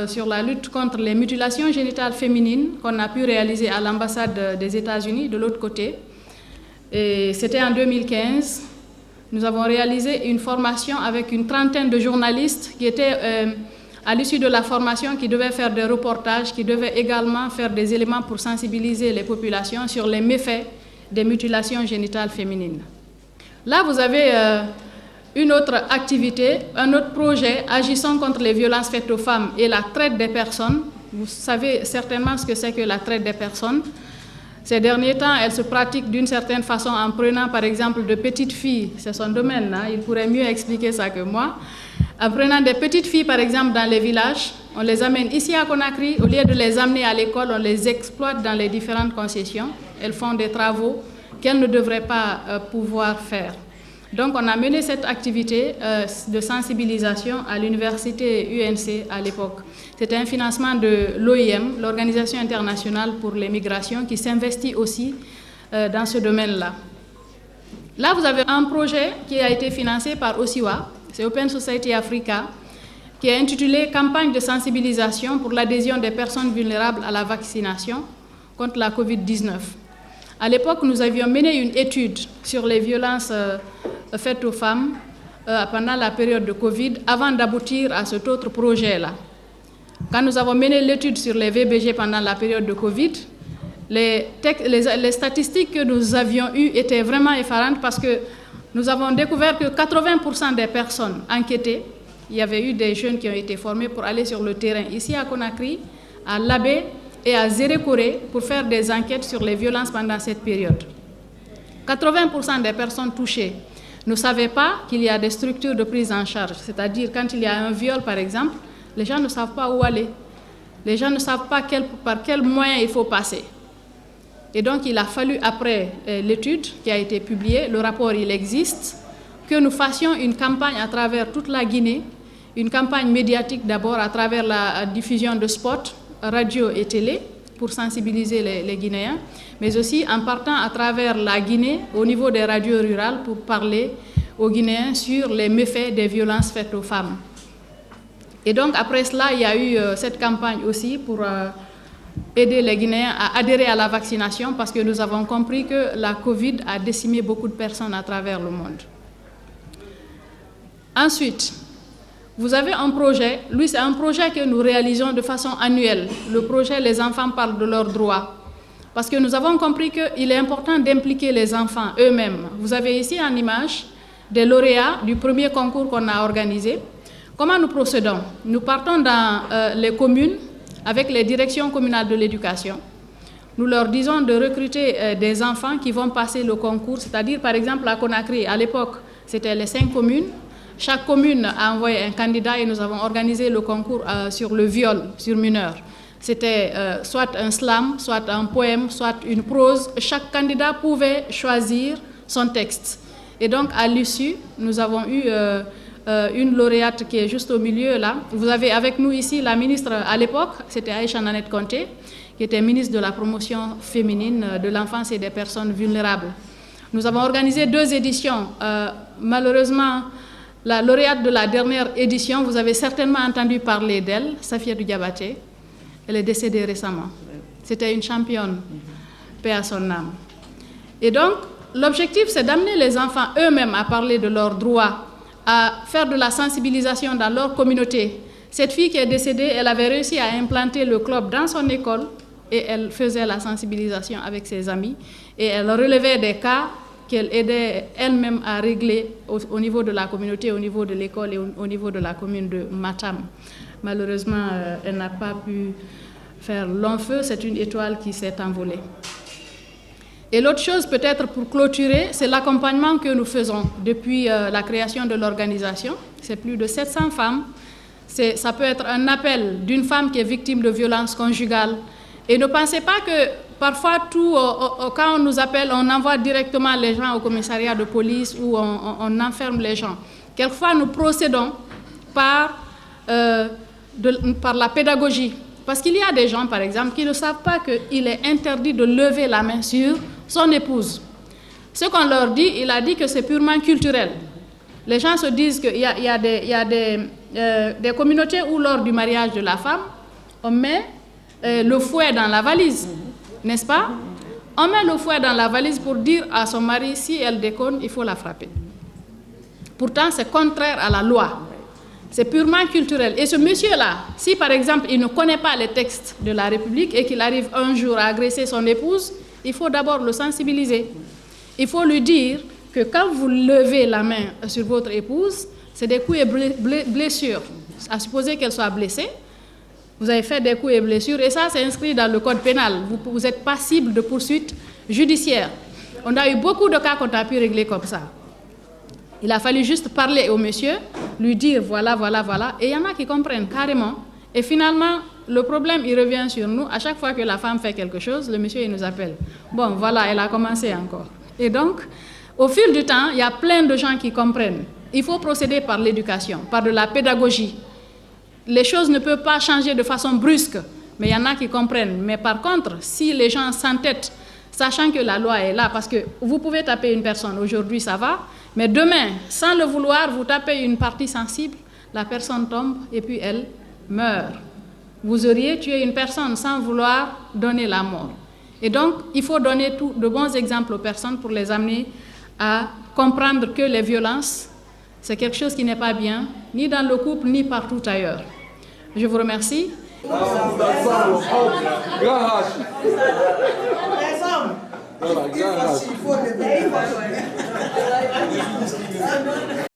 sur la lutte contre les mutilations génitales féminines qu'on a pu réaliser à l'ambassade des États-Unis de l'autre côté. Et c'était en 2015. Nous avons réalisé une formation avec une trentaine de journalistes qui étaient à l'issue de la formation, qui devaient faire des reportages, qui devaient également faire des éléments pour sensibiliser les populations sur les méfaits des mutilations génitales féminines. Là, vous avez une autre activité, un autre projet agissant contre les violences faites aux femmes et la traite des personnes. Vous savez certainement ce que c'est que la traite des personnes. Ces derniers temps, elle se pratique d'une certaine façon en prenant par exemple de petites filles, c'est son domaine, hein, il pourrait mieux expliquer ça que moi, en prenant des petites filles par exemple dans les villages, on les amène ici à Conakry, au lieu de les amener à l'école, on les exploite dans les différentes concessions, elles font des travaux qu'elles ne devraient pas pouvoir faire. Donc on a mené cette activité de sensibilisation à l'université UNC à l'époque. C'était un financement de l'OIM, l'Organisation internationale pour les migrations, qui s'investit aussi dans ce domaine-là. Là, vous avez un projet qui a été financé par OSIWA, c'est Open Society Africa, qui est intitulé « Campagne de sensibilisation pour l'adhésion des personnes vulnérables à la vaccination contre la COVID-19 ». À l'époque, nous avions mené une étude sur les violences faites aux femmes pendant la période de Covid, avant d'aboutir à cet autre projet-là. Quand nous avons mené l'étude sur les VBG pendant la période de Covid, les statistiques que nous avions eues étaient vraiment effarantes parce que nous avons découvert que 80% des personnes enquêtées, il y avait eu des jeunes qui ont été formés pour aller sur le terrain ici à Conakry, à Labé et à Zérékoré pour faire des enquêtes sur les violences pendant cette période. 80% des personnes touchées ne savaient pas qu'il y a des structures de prise en charge, c'est-à-dire quand il y a un viol par exemple, les gens ne savent pas où aller. Les gens ne savent pas par quel moyen il faut passer. Et donc, il a fallu, après l'étude qui a été publiée, le rapport, il existe, que nous fassions une campagne à travers toute la Guinée, une campagne médiatique d'abord à travers la diffusion de spots, radio et télé, pour sensibiliser les Guinéens, mais aussi en partant à travers la Guinée, au niveau des radios rurales, pour parler aux Guinéens sur les méfaits des violences faites aux femmes. Et donc, après cela, il y a eu cette campagne aussi pour aider les Guinéens à adhérer à la vaccination parce que nous avons compris que la Covid a décimé beaucoup de personnes à travers le monde. Ensuite, vous avez un projet, lui c'est un projet que nous réalisons de façon annuelle, le projet « Les enfants parlent de leurs droits ». Parce que nous avons compris qu'il est important d'impliquer les enfants eux-mêmes. Vous avez ici en image des lauréats du premier concours qu'on a organisé. Comment nous procédons? Nous partons dans les communes avec les directions communales de l'éducation. Nous leur disons de recruter des enfants qui vont passer le concours, c'est-à-dire par exemple à Conakry, à l'époque, c'était les 5 communes. Chaque commune a envoyé un candidat et nous avons organisé le concours sur le viol sur mineurs. C'était soit un slam, soit un poème, soit une prose. Chaque candidat pouvait choisir son texte. Et donc à l'issue, nous avons eu une lauréate qui est juste au milieu là. Vous avez avec nous ici la ministre à l'époque, c'était Aïcha Nanette Conté, qui était ministre de la promotion féminine de l'enfance et des personnes vulnérables. Nous avons organisé 2 éditions. Malheureusement, la lauréate de la dernière édition, vous avez certainement entendu parler d'elle, Safia Diabaté. Elle est décédée récemment. C'était une championne, paix à son âme. Et donc, l'objectif, c'est d'amener les enfants eux-mêmes à parler de leurs droits, à faire de la sensibilisation dans leur communauté. Cette fille qui est décédée, elle avait réussi à implanter le club dans son école et elle faisait la sensibilisation avec ses amis et elle relevait des cas qu'elle aidait elle-même à régler au niveau de la communauté, au niveau de l'école et au niveau de la commune de Matam. Malheureusement, elle n'a pas pu faire long feu, c'est une étoile qui s'est envolée. Et l'autre chose, peut-être pour clôturer, c'est l'accompagnement que nous faisons depuis la création de l'organisation. C'est plus de 700 femmes. Ça peut être un appel d'une femme qui est victime de violences conjugales. Et ne pensez pas que parfois, quand on nous appelle, on envoie directement les gens au commissariat de police ou on enferme les gens. Quelquefois, nous procédons par la pédagogie. Parce qu'il y a des gens, par exemple, qui ne savent pas qu'il est interdit de lever la main sur son épouse. Ce qu'on leur dit, il a dit que c'est purement culturel. Les gens se disent qu'il y a des communautés où lors du mariage de la femme, on met le fouet dans la valise, n'est-ce pas? On met le fouet dans la valise pour dire à son mari, si elle déconne, il faut la frapper. Pourtant, c'est contraire à la loi. C'est purement culturel. Et ce monsieur-là, si par exemple, il ne connaît pas les textes de la République et qu'il arrive un jour à agresser son épouse, il faut d'abord le sensibiliser. Il faut lui dire que quand vous levez la main sur votre épouse, c'est des coups et blessures. À supposer qu'elle soit blessée, vous avez fait des coups et blessures, et ça, c'est inscrit dans le code pénal. Vous êtes passible de poursuites judiciaires. On a eu beaucoup de cas qu'on a pu régler comme ça. Il a fallu juste parler au monsieur, lui dire voilà, voilà, voilà, et il y en a qui comprennent carrément. Et finalement, le problème, il revient sur nous. À chaque fois que la femme fait quelque chose, le monsieur, il nous appelle. Bon, voilà, elle a commencé encore. Et donc, au fil du temps, il y a plein de gens qui comprennent. Il faut procéder par l'éducation, par de la pédagogie. Les choses ne peuvent pas changer de façon brusque, mais il y en a qui comprennent. Mais par contre, si les gens s'entêtent, sachant que la loi est là, parce que vous pouvez taper une personne, aujourd'hui ça va, mais demain, sans le vouloir, vous tapez une partie sensible, la personne tombe et puis elle meurt. Vous auriez tué une personne sans vouloir donner la mort. Et donc, il faut donner de bons exemples aux personnes pour les amener à comprendre que les violences, c'est quelque chose qui n'est pas bien, ni dans le couple, ni partout ailleurs. Je vous remercie.